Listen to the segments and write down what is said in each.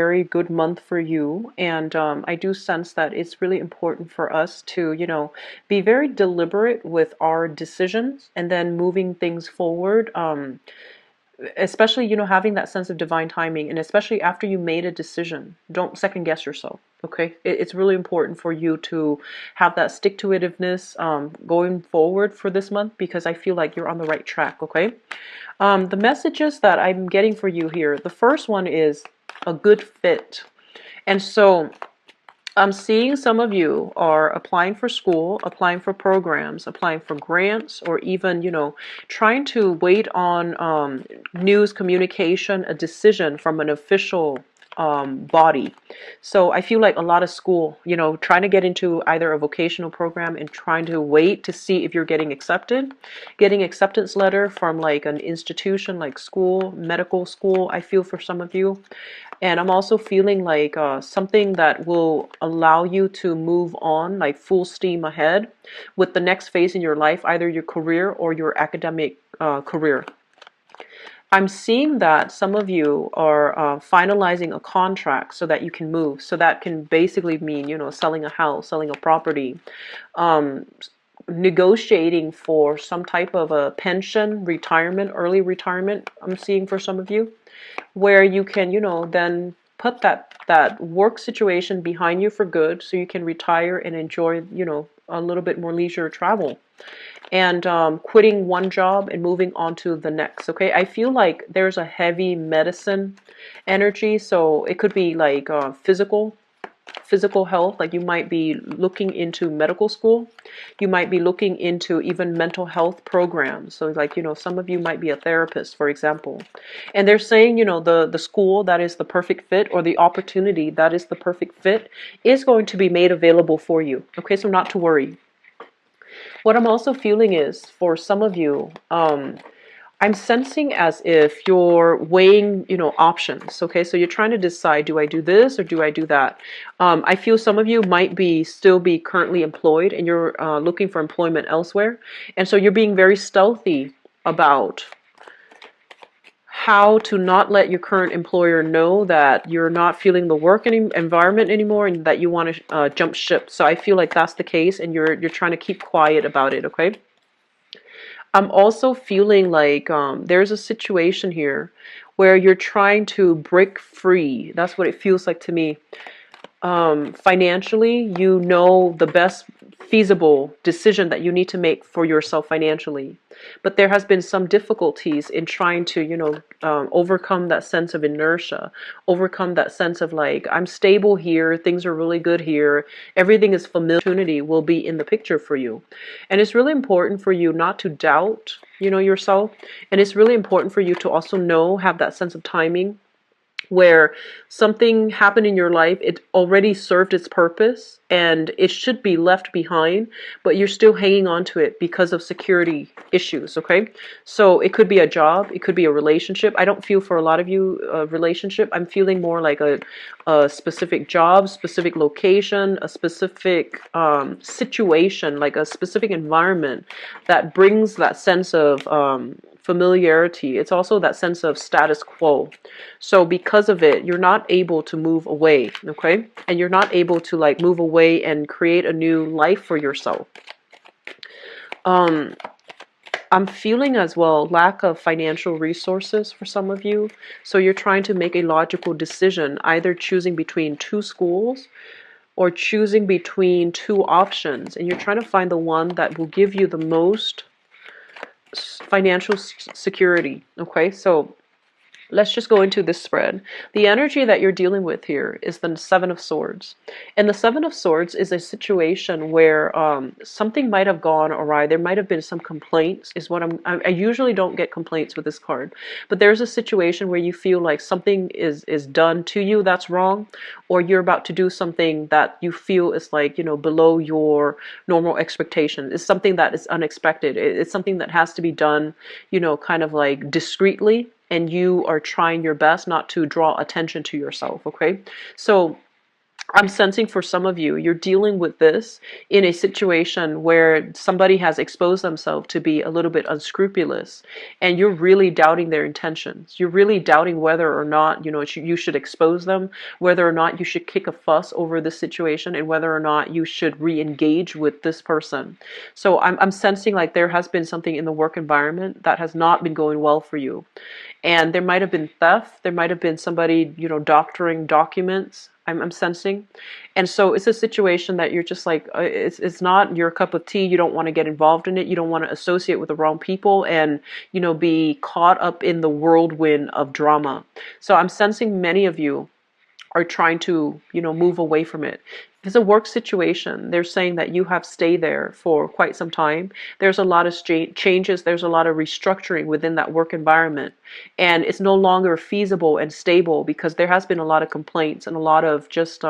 very good month for you, and I do sense that it's really important for us to, be very deliberate with our decisions and then moving things forward. Especially, having that sense of divine timing, and especially after you made a decision, don't second guess yourself. Okay, it's really important for you to have that stick-to-itiveness going forward for this month, because I feel like you're on the right track. Okay, the messages that I'm getting for you here, the first one is a good fit. And so I'm seeing some of you are applying for school, applying for programs, applying for grants, or even, trying to wait on news, communication, a decision from an official body. So I feel like a lot of school, trying to get into either a vocational program and trying to wait to see if you're getting accepted, getting acceptance letter from like an institution like school, medical school, I feel for some of you. And I'm also feeling like something that will allow you to move on like full steam ahead with the next phase in your life, either your career or your academic career. I'm seeing that some of you are finalizing a contract so that you can move. So that can basically mean, selling a house, selling a property, um, negotiating for some type of a pension, retirement, early retirement. I'm seeing for some of you, where you can, then put that work situation behind you for good, so you can retire and enjoy, a little bit more leisure travel, and quitting one job and moving on to the next. Okay, I feel like there's a heavy medicine energy, so it could be like physical health. Like you might be looking into medical school, you might be looking into even mental health programs. So like, some of you might be a therapist, for example, and they're saying, the school that is the perfect fit, or the opportunity that is the perfect fit, is going to be made available for you. Okay, so not to worry. What I'm also feeling is, for some of you, I'm sensing as if you're weighing, options. Okay, so you're trying to decide, do I do this or do I do that? I feel some of you might be still be currently employed, and you're looking for employment elsewhere. And so you're being very stealthy about how to not let your current employer know that you're not feeling the work environment anymore, and that you want to jump ship. So I feel like that's the case, and you're trying to keep quiet about it. Okay. I'm also feeling like there's a situation here where you're trying to break free. That's what it feels like to me. Financially, the best feasible decision that you need to make for yourself financially. But there has been some difficulties in trying to, overcome that sense of inertia, overcome that sense of like, I'm stable here, things are really good here, everything is familiar. Opportunity will be in the picture for you. And it's really important for you not to doubt, yourself. And it's really important for you to also have that sense of timing, where something happened in your life, it already served its purpose and it should be left behind, but you're still hanging on to it because of security issues. Okay, so it could be a job, it could be a relationship. I don't feel for a lot of you a relationship. I'm feeling more like a specific job, specific location, a specific situation, like a specific environment that brings that sense of familiarity. It's also that sense of status quo. So because of it, you're not able to move away, okay? And you're not able to like move away and create a new life for yourself. I'm feeling as well lack of financial resources for some of you. So you're trying to make a logical decision, either choosing between two schools or choosing between two options, and you're trying to find the one that will give you the most financial security. Okay, so let's just go into this spread. The energy that you're dealing with here is the Seven of Swords. And the Seven of Swords is a situation where something might have gone awry. There might have been some complaints, is what I usually don't get complaints with this card. But there's a situation where you feel like something is done to you that's wrong, or you're about to do something that you feel is like, below your normal expectation. It's something that is unexpected. It's something that has to be done, kind of like discreetly, and you are trying your best not to draw attention to yourself. Okay, so I'm sensing for some of you, you're dealing with this in a situation where somebody has exposed themselves to be a little bit unscrupulous, and you're really doubting their intentions. You're really doubting whether or not, you should expose them, whether or not you should kick a fuss over this situation, and whether or not you should re-engage with this person. So I'm sensing like there has been something in the work environment that has not been going well for you. And there might have been theft. There might have been somebody, doctoring documents. I'm sensing. And so it's a situation that you're just like, it's not your cup of tea. You don't want to get involved in it. You don't want to associate with the wrong people and, be caught up in the whirlwind of drama. So I'm sensing many of you are trying to, move away from it. If it's a work situation, they're saying that you have stayed there for quite some time. There's a lot of changes. There's a lot of restructuring within that work environment. And it's no longer feasible and stable because there has been a lot of complaints and a lot of just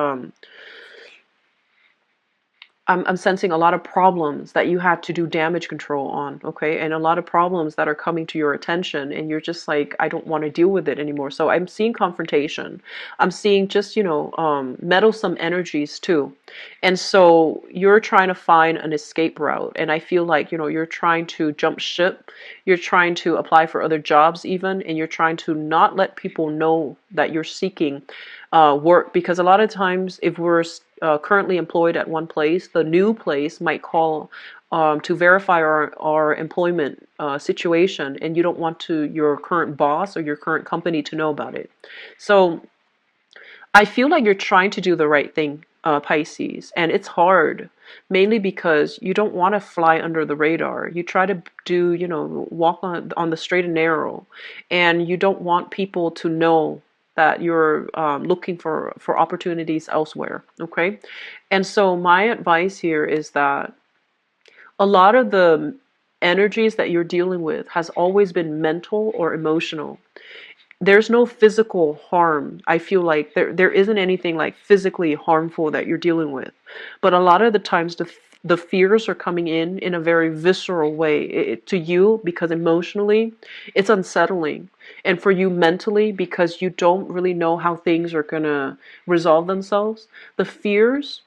I'm sensing a lot of problems that you have to do damage control on, okay? And a lot of problems that are coming to your attention, and you're just like, I don't want to deal with it anymore. So I'm seeing confrontation. I'm seeing just, meddlesome energies too. And so you're trying to find an escape route. And I feel like, you're trying to jump ship. You're trying to apply for other jobs even, and you're trying to not let people know that you're seeking work, because a lot of times if we're currently employed at one place, the new place might call to verify our employment situation, and you don't want your current boss or your current company to know about it. So I feel like you're trying to do the right thing, Pisces, and it's hard, mainly because you don't want to fly under the radar. You try to do, walk on the straight and narrow, and you don't want people to know that you're looking for opportunities elsewhere, okay? And so my advice here is that a lot of the energies that you're dealing with has always been mental or emotional. There's no physical harm. I feel like there isn't anything like physically harmful that you're dealing with, but a lot of the times the fears are coming in a very visceral way to you, because emotionally it's unsettling, and for you mentally because you don't really know how things are gonna resolve themselves. The fears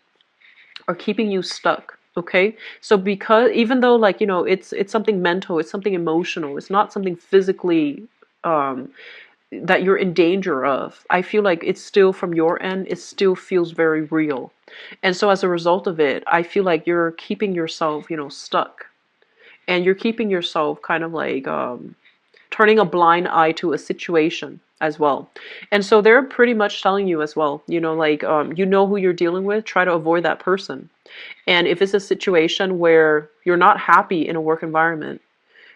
are keeping you stuck. Okay, so because even though, like, it's something mental, it's something emotional, it's not something physically um that you're in danger of, I feel like it's still, from your end, it still feels very real. And so as a result of it, I feel like you're keeping yourself, stuck. And you're keeping yourself kind of like turning a blind eye to a situation as well. And so they're pretty much telling you as well, like, who you're dealing with, try to avoid that person. And if it's a situation where you're not happy in a work environment,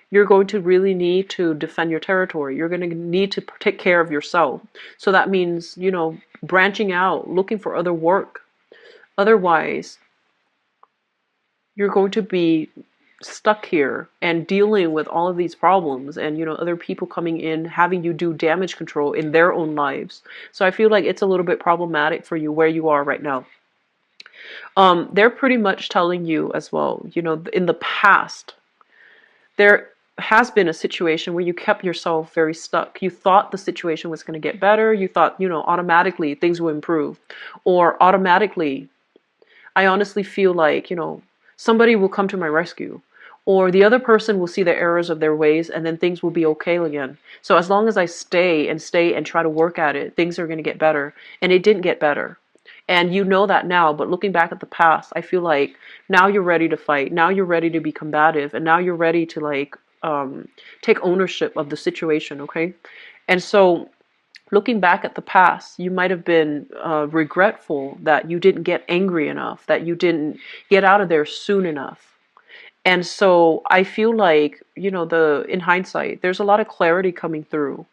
you're going to really need to defend your territory. You're going to need to take care of yourself. So that means, branching out, looking for other work. Otherwise, you're going to be stuck here and dealing with all of these problems, and, other people coming in, having you do damage control in their own lives. So I feel like it's a little bit problematic for you where you are right now. They're pretty much telling you as well, in the past, there has been a situation where you kept yourself very stuck. You thought the situation was going to get better. You thought, automatically things will improve. Or automatically, I honestly feel like, somebody will come to my rescue. Or the other person will see the errors of their ways, and then things will be okay again. So as long as I stay and try to work at it, things are going to get better. And it didn't get better. And you know that now, but looking back at the past, I feel like now you're ready to fight. Now you're ready to be combative, and now you're ready to, like, take ownership of the situation, okay? And so looking back at the past, you might have been regretful that you didn't get angry enough, that you didn't get out of there soon enough. And so I feel like, in hindsight, there's a lot of clarity coming through,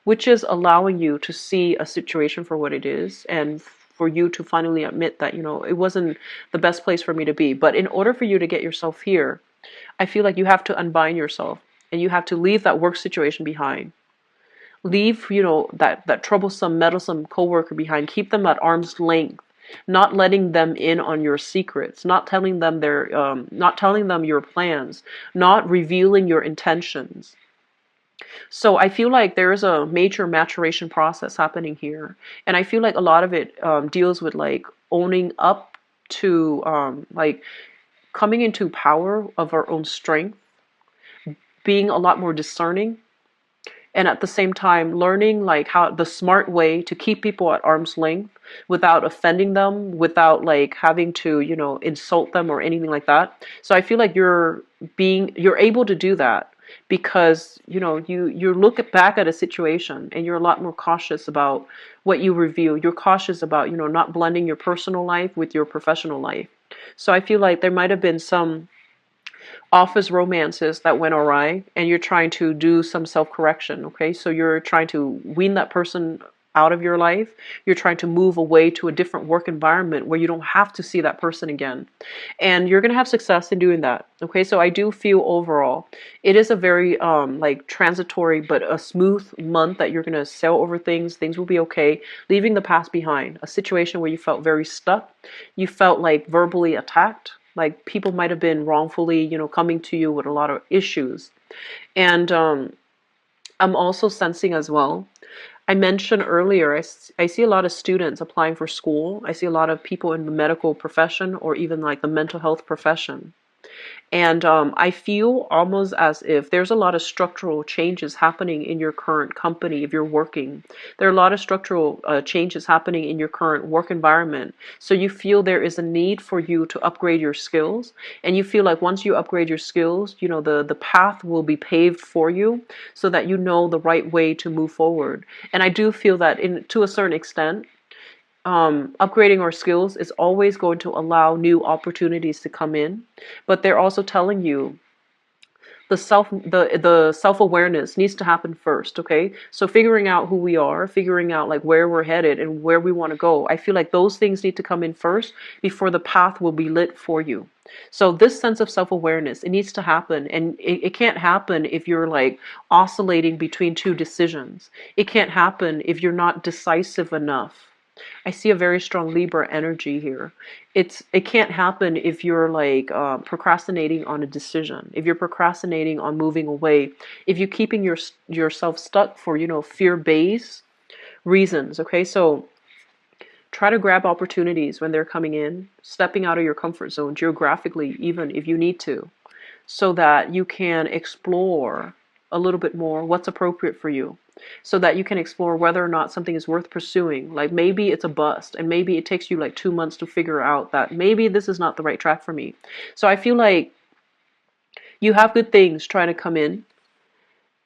which is allowing you to see a situation for what it is, and for you to finally admit that, it wasn't the best place for me to be. But in order for you to get yourself here, I feel like you have to unbind yourself, and you have to leave that work situation behind. Leave, that troublesome, meddlesome coworker behind. Keep them at arm's length, not letting them in on your secrets, not telling them not telling them your plans, not revealing your intentions. So I feel like there is a major maturation process happening here, and I feel like a lot of it deals with, like, owning up to like coming into power of our own strength, being a lot more discerning, and at the same time learning like how the smart way to keep people at arm's length without offending them, without like having to, insult them or anything like that. So I feel like you're able to do that because you look back at a situation and you're a lot more cautious about what you reveal. You're cautious about not blending your personal life with your professional life. So I feel like there might have been some office romances that went awry, and you're trying to do some self-correction. Okay, so you're trying to wean that person out of your life. You're trying to move away to a different work environment where you don't have to see that person again, and you're going to have success in doing that. Okay, so I do feel overall it is a very like transitory but a smooth month that you're going to sail over things will be okay, leaving the past behind. A situation where you felt very stuck, you felt like verbally attacked, like people might have been wrongfully, coming to you with a lot of issues. And I'm also sensing as well, I mentioned earlier, I see a lot of students applying for school. I see a lot of people in the medical profession or even like the mental health profession. And I feel almost as if there's a lot of structural changes happening in your current company if you're working. There are a lot of structural changes happening in your current work environment. So you feel there is a need for you to upgrade your skills. And you feel like once you upgrade your skills, the path will be paved for you so that you know the right way to move forward. And I do feel that to a certain extent, upgrading our skills is always going to allow new opportunities to come in, but they're also telling you the self-awareness needs to happen first. Okay, so figuring out who we are, figuring out like where we're headed and where we want to go, I feel like those things need to come in first before the path will be lit for you. So this sense of self-awareness, it needs to happen, and it can't happen if you're like oscillating between two decisions. It can't happen if you're not decisive enough. I see a very strong Libra energy here. It can't happen if you're like procrastinating on a decision. If you're procrastinating on moving away, if you're keeping yourself stuck for fear-based reasons. Okay, so try to grab opportunities when they're coming in, stepping out of your comfort zone geographically, even if you need to, so that you can explore a little bit more what's appropriate for you, so that you can explore whether or not something is worth pursuing. Like maybe it's a bust, and maybe it takes you like 2 months to figure out that maybe this is not the right track for me. So I feel like you have good things trying to come in.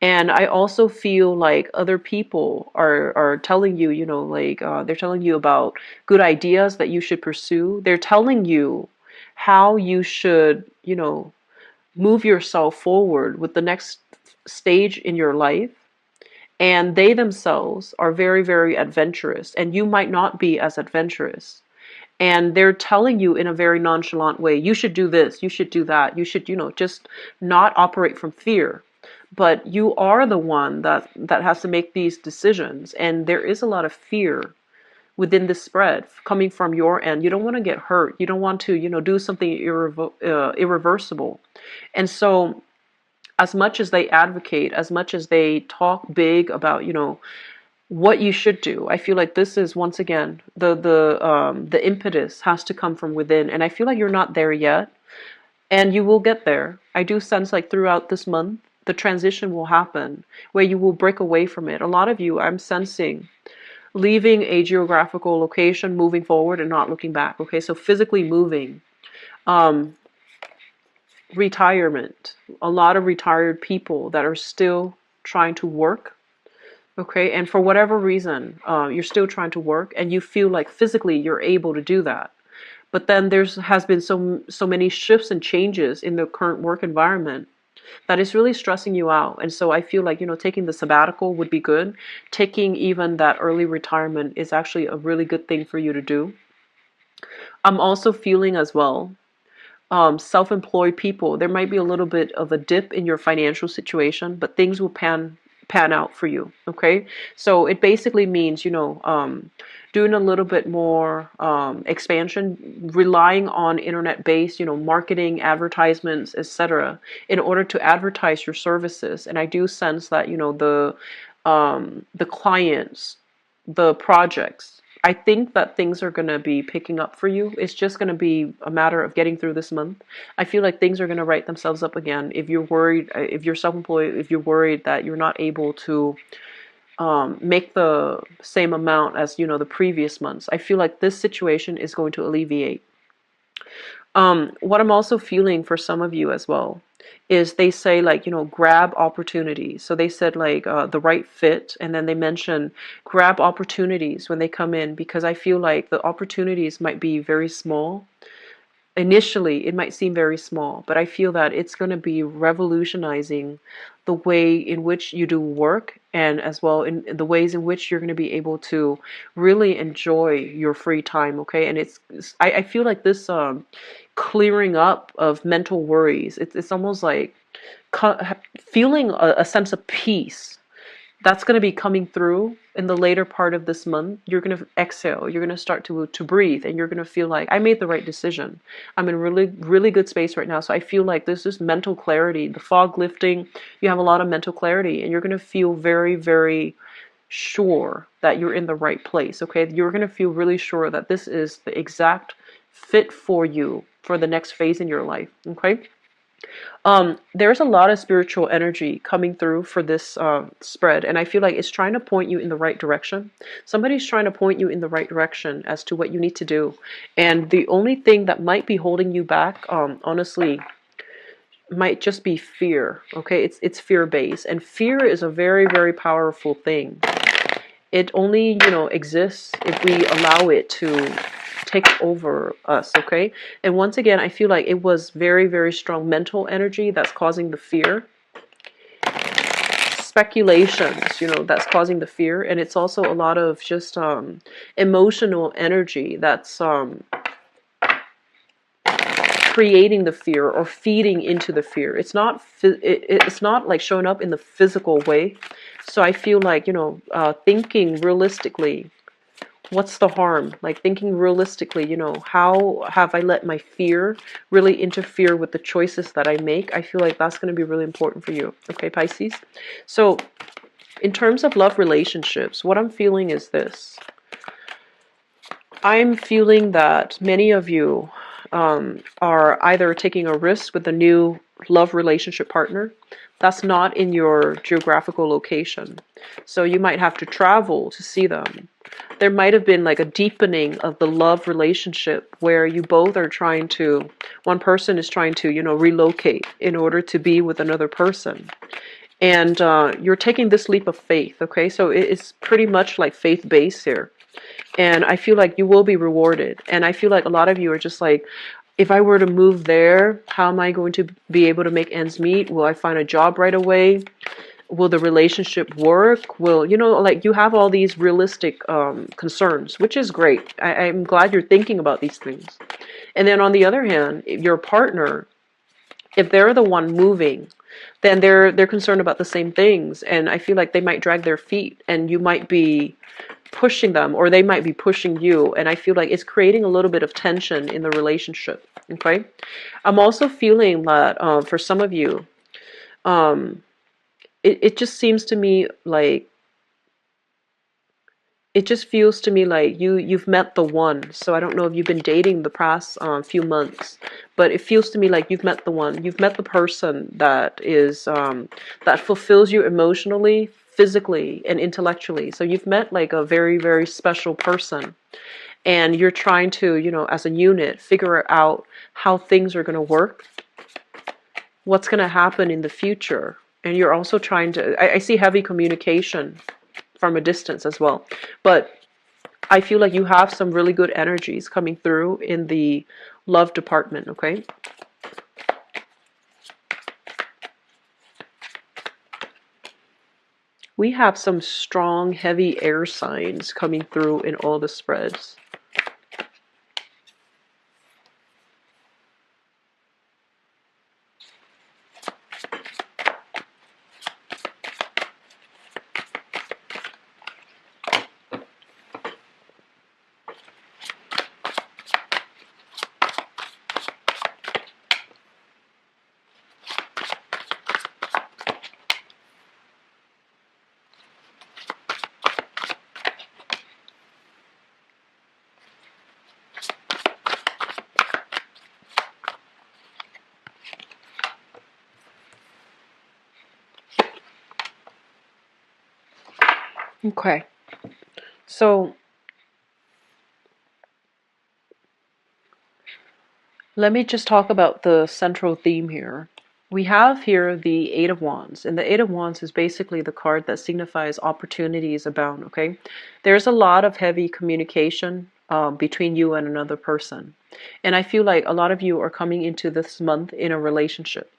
And I also feel like other people are telling you, they're telling you about good ideas that you should pursue. They're telling you how you should, move yourself forward with the next stage in your life. And they themselves are very, very adventurous, and you might not be as adventurous. And they're telling you in a very nonchalant way, you should do this, you should do that, you should, just not operate from fear. But you are the one that has to make these decisions. And there is a lot of fear within this spread coming from your end. You don't want to get hurt. You don't want to, do something irreversible. And so as much as they advocate, as much as they talk big about, what you should do, I feel like this is once again the impetus has to come from within, and I feel like you're not there yet, and you will get there. I do sense like throughout this month the transition will happen where you will break away from it. A lot of you, I'm sensing, leaving a geographical location, moving forward and not looking back. Okay, so physically moving. Retirement. A lot of retired people that are still trying to work. Okay, and for whatever reason, you're still trying to work, and you feel like physically you're able to do that. But then has been so many shifts and changes in the current work environment that is really stressing you out. And so I feel like, taking the sabbatical would be good. Taking even that early retirement is actually a really good thing for you to do. I'm also feeling as well, self-employed people, there might be a little bit of a dip in your financial situation, but things will pan out for you. Okay, so it basically means doing a little bit more expansion, relying on internet-based marketing, advertisements, etc., in order to advertise your services. And I do sense that the clients, the projects, I think that things are going to be picking up for you. It's just going to be a matter of getting through this month. I feel like things are going to right themselves up again. If you're worried, if you're self-employed, if you're worried that you're not able to make the same amount as, the previous months, I feel like this situation is going to alleviate. What I'm also feeling for some of you as well is they say, like, grab opportunities. So they said, like, the right fit, and then they mention grab opportunities when they come in, because I feel like the opportunities might be very small. Initially, it might seem very small, but I feel that it's going to be revolutionizing the way in which you do work, and as well in the ways in which you're going to be able to really enjoy your free time. Okay, and I feel like this clearing up of mental worries. It's almost like feeling a sense of peace that's going to be coming through in the later part of this month. You're going to exhale, you're going to start to breathe, and you're going to feel like, I made the right decision. I'm in a really, really good space right now. So I feel like this is mental clarity, the fog lifting. You have a lot of mental clarity, and you're going to feel very, very sure that you're in the right place. Okay, you're going to feel really sure that this is the exact fit for you for the next phase in your life. Okay. There's a lot of spiritual energy coming through for this spread, and I feel like it's trying to point you in the right direction. Somebody's trying to point you in the right direction as to what you need to do, and the only thing that might be holding you back, honestly, might just be fear. Okay, it's fear based, and fear is a very, very powerful thing. It only, exists if we allow it to take over us, okay? And once again, I feel like it was very, very strong mental energy that's causing the fear. Speculations, that's causing the fear. And it's also a lot of just emotional energy that's creating the fear or feeding into the fear. It's not like showing up in the physical way. So I feel like, thinking realistically, what's the harm? Like, thinking realistically, how have I let my fear really interfere with the choices that I make? I feel like that's going to be really important for you. Okay, Pisces? So in terms of love relationships, what I'm feeling is this. I'm feeling that many of you are either taking a risk with a new love relationship partner that's not in your geographical location. So you might have to travel to see them. There might have been like a deepening of the love relationship where you both are trying to, one person is trying to, relocate in order to be with another person. And you're taking this leap of faith, okay? So it's pretty much like faith-based here. And I feel like you will be rewarded. And I feel like a lot of you are just like, if I were to move there, how am I going to be able to make ends meet? Will I find a job right away? Will the relationship work? Will, like, you have all these realistic concerns, which is great. I'm glad you're thinking about these things. And then on the other hand, your partner, if they're the one moving, then they're concerned about the same things. And I feel like they might drag their feet, and you might be pushing them, or they might be pushing you, and I feel like it's creating a little bit of tension in the relationship. Okay, I'm also feeling that for some of you, it just seems to me like, it just feels to me like you've met the one. So I don't know if you've been dating the past few months, but it feels to me like you've met the one. You've met the person that is that fulfills you emotionally, physically, and intellectually. So you've met like a very, very special person, and you're trying to, as a unit, figure out how things are going to work, what's going to happen in the future. And you're also trying to, I see heavy communication from a distance as well. But I feel like you have some really good energies coming through in the love department, okay? We have some strong, heavy air signs coming through in all the spreads. Okay. So let me just talk about the central theme here. We have here the Eight of Wands, and the Eight of Wands is basically the card that signifies opportunities abound, okay? There's a lot of heavy communication between you and another person. And I feel like a lot of you are coming into this month in a relationship.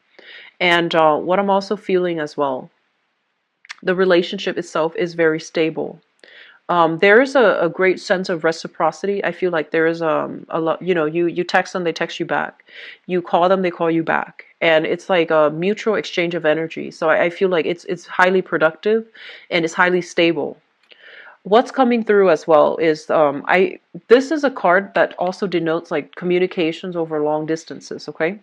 And what I'm also feeling as well, the relationship itself is very stable. There is a great sense of reciprocity. I feel like there is a lot, you text them, they text you back. You call them, they call you back. And it's like a mutual exchange of energy. So I feel like it's highly productive and it's highly stable. What's coming through as well is this is a card that also denotes like communications over long distances, okay?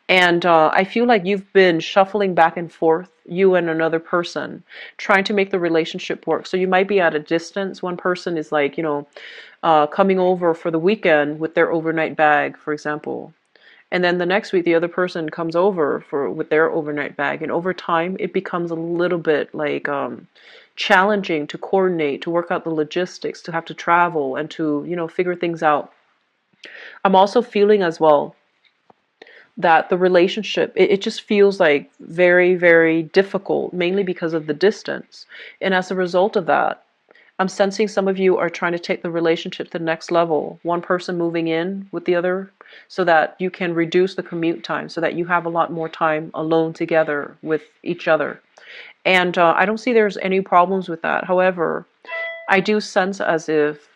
And I feel like you've been shuffling back and forth, you and another person, trying to make the relationship work. So you might be at a distance. One person is like, coming over for the weekend with their overnight bag, for example. And then the next week, the other person comes over with their overnight bag. And over time, it becomes a little bit like challenging to coordinate, to work out the logistics, to have to travel and to, figure things out. I'm also feeling as well that the relationship it just feels like very, very difficult, mainly because of the distance. And as a result of that, I'm sensing some of you are trying to take the relationship to the next level, one person moving in with the other, so that you can reduce the commute time, so that you have a lot more time alone together with each other. And I don't see there's any problems with that. However, I do sense as if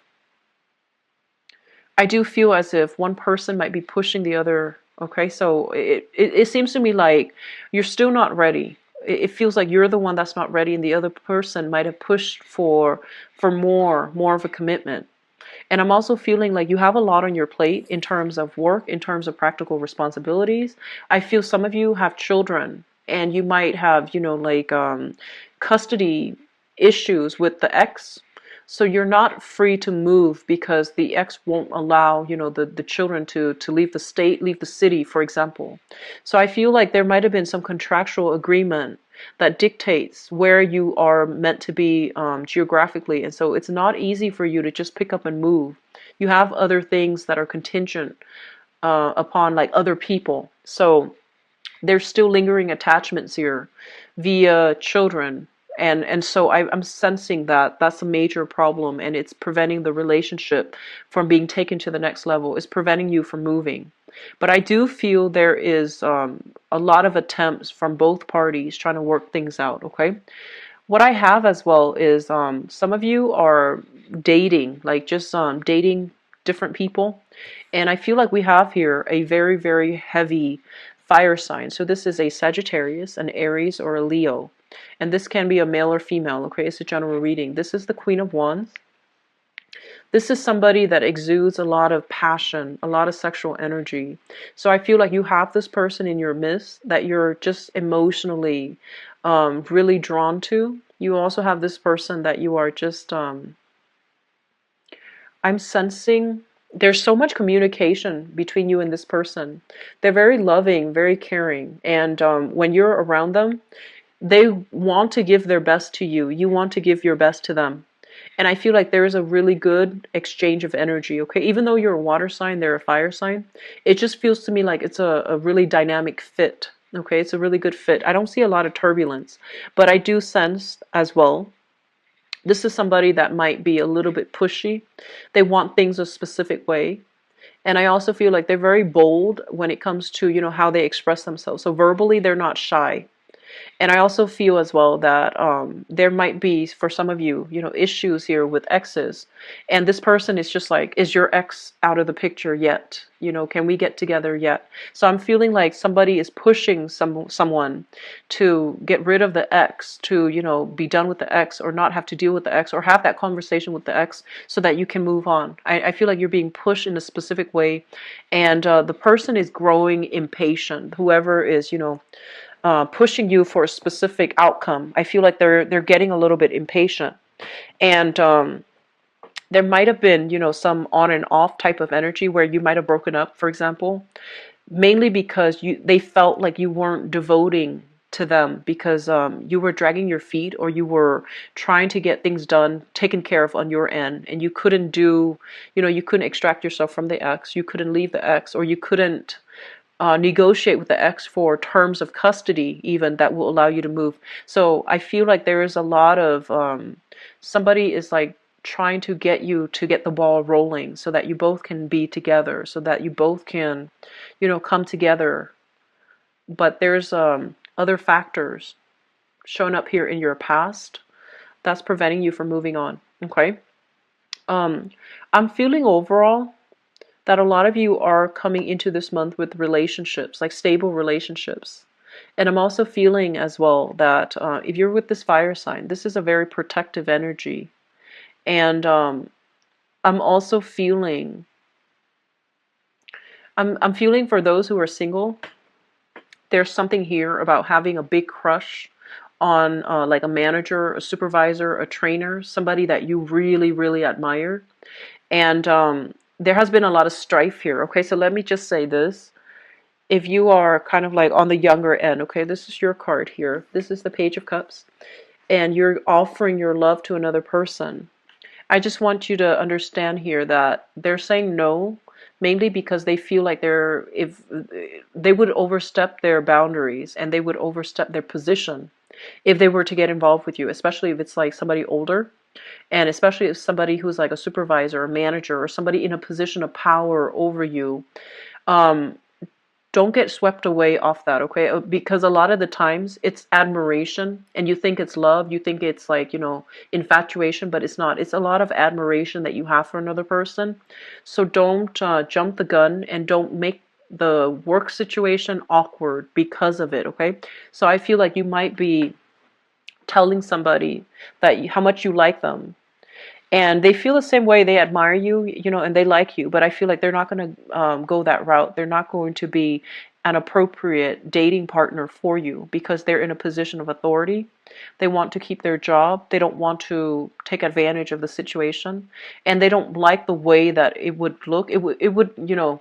I do feel as if one person might be pushing the other. Okay, so it seems to me like you're still not ready. It feels like you're the one that's not ready, and the other person might have pushed for more of a commitment. And I'm also feeling like you have a lot on your plate in terms of work, in terms of practical responsibilities. I feel some of you have children, and you might have, like custody issues with the ex. So you're not free to move because the ex won't allow, the children to leave the state, leave the city, for example. So I feel like there might have been some contractual agreement that dictates where you are meant to be geographically. And so it's not easy for you to just pick up and move. You have other things that are contingent upon like other people. So there's still lingering attachments here via children. And so I'm sensing that that's a major problem, and it's preventing the relationship from being taken to the next level. It's preventing you from moving. But I do feel there is a lot of attempts from both parties trying to work things out, okay? What I have as well is some of you are dating, like just dating different people. And I feel like we have here a very, very heavy fire sign. So this is a Sagittarius, an Aries, or a Leo. And this can be a male or female, okay? It's a general reading. This is the Queen of Wands. This is somebody that exudes a lot of passion, a lot of sexual energy. So I feel like you have this person in your midst that you're just emotionally really drawn to. You also have this person that you are just, I'm sensing there's so much communication between you and this person. They're very loving, very caring. And when you're around them, they want to give their best to you. You want to give your best to them. And I feel like there is a really good exchange of energy, okay? Even though you're a water sign, they're a fire sign. It just feels to me like it's a really dynamic fit, okay? It's a really good fit. I don't see a lot of turbulence, but I do sense as well, this is somebody that might be a little bit pushy. They want things a specific way. And I also feel like they're very bold when it comes to, how they express themselves. So verbally, they're not shy. And I also feel as well that there might be, for some of you, issues here with exes. And this person is just like, is your ex out of the picture yet? Can we get together yet? So I'm feeling like somebody is pushing someone to get rid of the ex, to, be done with the ex, or not have to deal with the ex, or have that conversation with the ex so that you can move on. I feel like you're being pushed in a specific way. And the person is growing impatient. Whoever is, pushing you for a specific outcome. I feel like they're getting a little bit impatient, and there might have been, some on and off type of energy where you might have broken up, for example, mainly because they felt like you weren't devoting to them because you were dragging your feet, or you were trying to get things done, taken care of on your end, and you couldn't do, you couldn't extract yourself from the ex, you couldn't leave the ex, or you couldn't negotiate with the ex for terms of custody even that will allow you to move. So I feel like there is a lot of somebody is like trying to get you to get the ball rolling so that you both can be together, so that you both can, come together. But there's other factors showing up here in your past that's preventing you from moving on. Okay. I'm feeling overall that a lot of you are coming into this month with relationships, like stable relationships. And I'm also feeling as well that if you're with this fire sign, this is a very protective energy. And I'm also feeling, I'm feeling for those who are single, there's something here about having a big crush on like a manager, a supervisor, a trainer, somebody that you really, really admire. And there has been a lot of strife here. Okay, so let me just say this. If you are kind of like on the younger end, okay, this is your card here. This is the Page of Cups. And you're offering your love to another person. I just want you to understand here that they're saying no, mainly because they feel like if they would overstep their boundaries and they would overstep their position if they were to get involved with you, especially if it's like somebody older, and especially if somebody who's like a supervisor or manager or somebody in a position of power over you. Don't get swept away off that, okay? Because a lot of the times it's admiration and you think it's love, you think it's like, infatuation, but it's not. It's a lot of admiration that you have for another person. So don't jump the gun and don't make the work situation awkward because of it, okay? So I feel like you might be telling somebody that how much you like them, and they feel the same way. They admire you, and they like you, but I feel like they're not going to go that route. They're not going to be an appropriate dating partner for you because they're in a position of authority. They want to keep their job. They don't want to take advantage of the situation, and they don't like the way that it would look. It would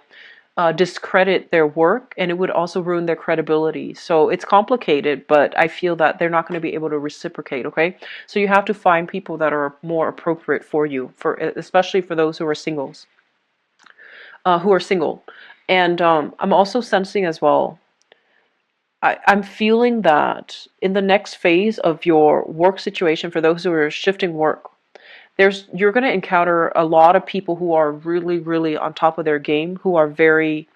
discredit their work, and it would also ruin their credibility. So it's complicated, but I feel that they're not going to be able to reciprocate, okay? So you have to find people that are more appropriate for you, especially for those who are singles, who are single. And I'm also sensing as well, I'm feeling that in the next phase of your work situation, for those who are shifting work, you're going to encounter a lot of people who are really, really on top of their game, who are very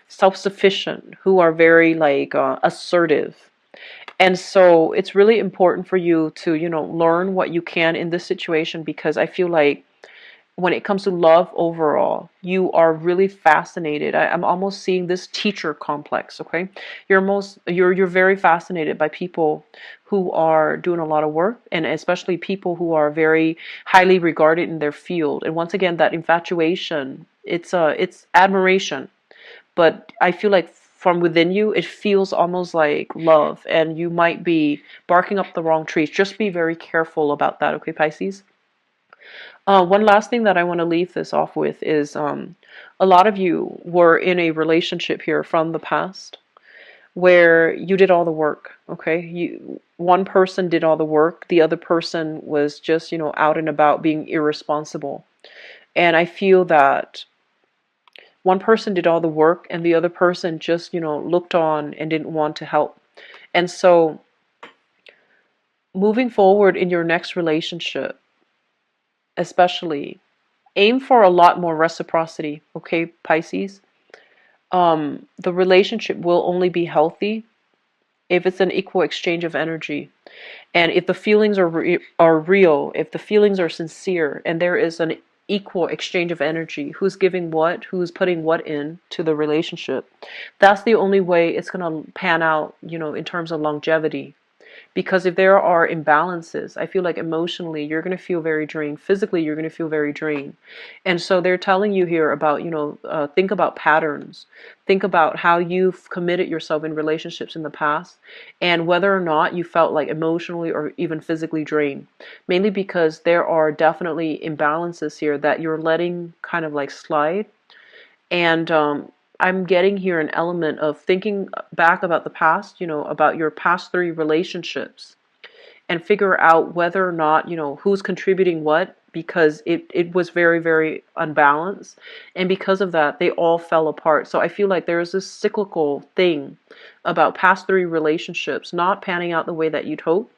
self-sufficient, who are very like assertive. And so it's really important for you to, learn what you can in this situation, because I feel like when it comes to love overall, you are really fascinated. I'm almost seeing this teacher complex, okay? You're very fascinated by people who are doing a lot of work, and especially people who are very highly regarded in their field. And once again, that infatuation, it's admiration, but I feel like from within you, it feels almost like love, and you might be barking up the wrong trees. Just be very careful about that, okay, Pisces? One last thing that I want to leave this off with is a lot of you were in a relationship here from the past where you did all the work, okay? One person did all the work, the other person was just, out and about being irresponsible. And I feel that one person did all the work and the other person just, looked on and didn't want to help. And so moving forward in your next relationship, especially, aim for a lot more reciprocity, okay, Pisces? The relationship will only be healthy if it's an equal exchange of energy. And if the feelings are real, if the feelings are sincere, and there is an equal exchange of energy, who's giving what, who's putting what in to the relationship, that's the only way it's going to pan out, in terms of longevity. Because if there are imbalances, I feel like emotionally you're going to feel very drained. Physically, you're going to feel very drained. And so they're telling you here about, think about patterns. Think about how you've committed yourself in relationships in the past and whether or not you felt like emotionally or even physically drained. Mainly because there are definitely imbalances here that you're letting kind of like slide. And I'm getting here an element of thinking back about the past, about your past 3 relationships, and figure out whether or not, who's contributing what, because it was very, very unbalanced. And because of that, they all fell apart. So I feel like there's this cyclical thing about past 3 relationships not panning out the way that you'd hope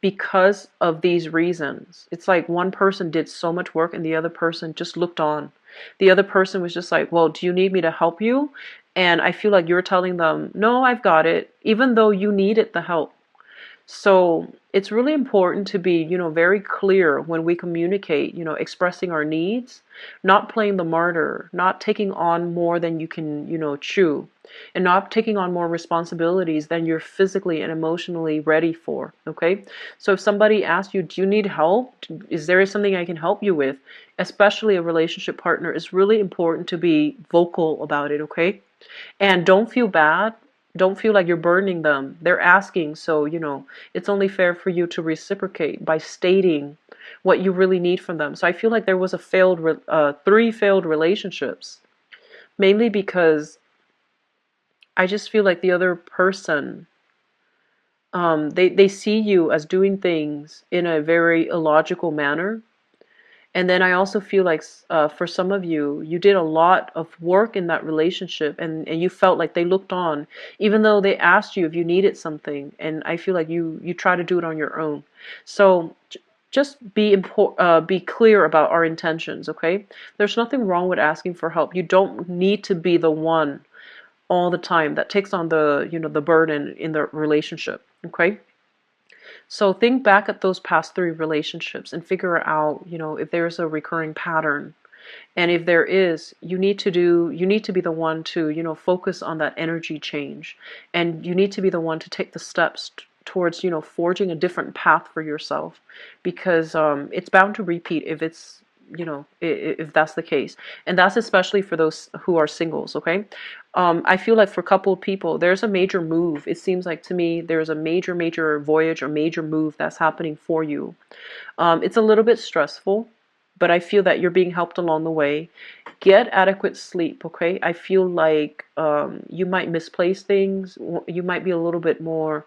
because of these reasons. It's like one person did so much work and the other person just looked on. The other person was just like, well, do you need me to help you? And I feel like you're telling them, no, I've got it, even though you needed the help. So it's really important to be, very clear when we communicate, expressing our needs, not playing the martyr, not taking on more than you can, chew, and not taking on more responsibilities than you're physically and emotionally ready for. Okay. So if somebody asks you, do you need help? Is there something I can help you with? Especially a relationship partner, it's really important to be vocal about it. Okay. And don't feel bad. Don't feel like you're burdening them. They're asking, so, it's only fair for you to reciprocate by stating what you really need from them. So I feel like there was 3 failed relationships, mainly because I just feel like the other person, they see you as doing things in a very illogical manner. And then I also feel like for some of you, you did a lot of work in that relationship, and you felt like they looked on, even though they asked you if you needed something. And I feel like you try to do it on your own. So just be clear about our intentions, okay? There's nothing wrong with asking for help. You don't need to be the one all the time that takes on the burden in the relationship, okay? So think back at those past 3 relationships and figure out, if there's a recurring pattern. And if there is, you need to be the one to, focus on that energy change. And you need to be the one to take the steps towards, forging a different path for yourself, because it's bound to repeat if it's, if that's the case. And that's especially for those who are singles, okay? I feel like for coupled people, there's a major move. It seems like to me there's a major, major voyage or major move that's happening for you. It's a little bit stressful, but I feel that you're being helped along the way. Get adequate sleep, okay? I feel like you might misplace things. You might be a little bit more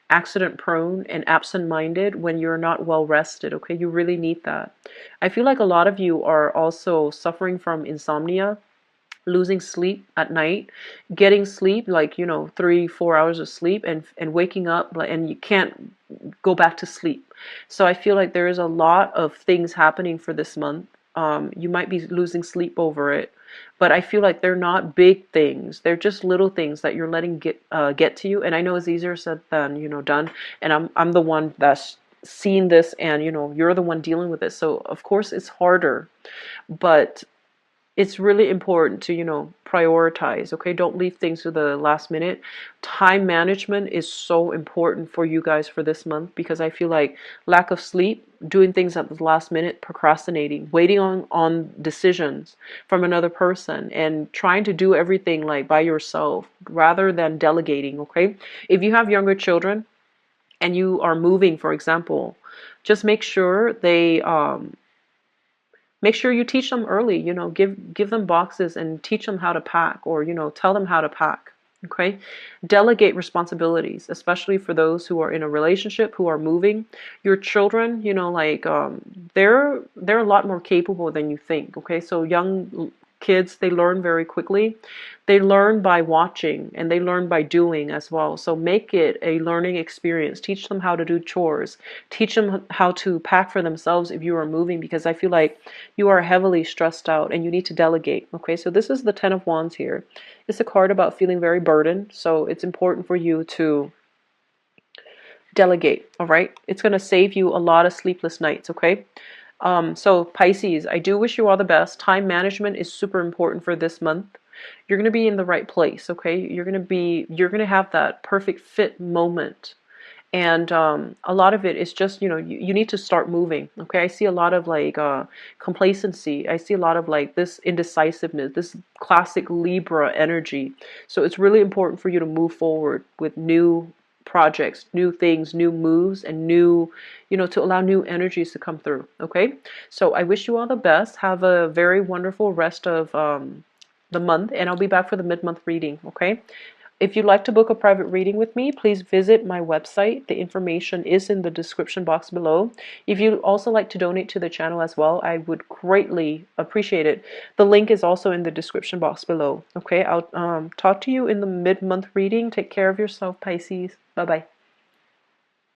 accident prone and absent minded when you're not well rested, okay? You really need that. I feel like a lot of you are also suffering from insomnia, losing sleep at night, getting sleep like 3-4 hours of sleep, and waking up and you can't go back to sleep. So I feel like there is a lot of things happening for this month. You might be losing sleep over it, but I feel like they're not big things. They're just little things that you're letting get to you. And I know it's easier said than done. And I'm the one that's seen this, and you're the one dealing with it. So of course it's harder, but it's really important to, prioritize, okay? Don't leave things to the last minute. Time management is so important for you guys for this month, because I feel like lack of sleep, doing things at the last minute, procrastinating, waiting on decisions from another person, and trying to do everything like by yourself rather than delegating, okay? If you have younger children and you are moving, for example, just make sure you teach them early, give them boxes and teach them how to pack, or, tell them how to pack. Okay. Delegate responsibilities, especially for those who are in a relationship, who are moving. Your children, they're a lot more capable than you think. Okay. So young kids, they learn very quickly. They learn by watching, and they learn by doing as well. So make it a learning experience. Teach them how to do chores. Teach them how to pack for themselves if you are moving, because I feel like you are heavily stressed out and you need to delegate. Okay, so this is the Ten of Wands here. It's a card about feeling very burdened. So it's important for you to delegate. All right, it's going to save you a lot of sleepless nights. Okay. So Pisces, I do wish you all the best. Time management is super important for this month. You're going to be in the right place, okay? You're going to have that perfect fit moment. And a lot of it is just, you need to start moving, okay? I see a lot of like complacency. I see a lot of like this indecisiveness, this classic Libra energy. So it's really important for you to move forward with new projects, new things, new moves, and new, to allow new energies to come through, okay? So I wish you all the best. Have a very wonderful rest of the month, and I'll be back for the mid-month reading, okay? If you'd like to book a private reading with me, please visit my website. The information is in the description box below. If you'd also like to donate to the channel as well, I would greatly appreciate it. The link is also in the description box below. Okay, I'll talk to you in the mid-month reading. Take care of yourself, Pisces. Bye-bye.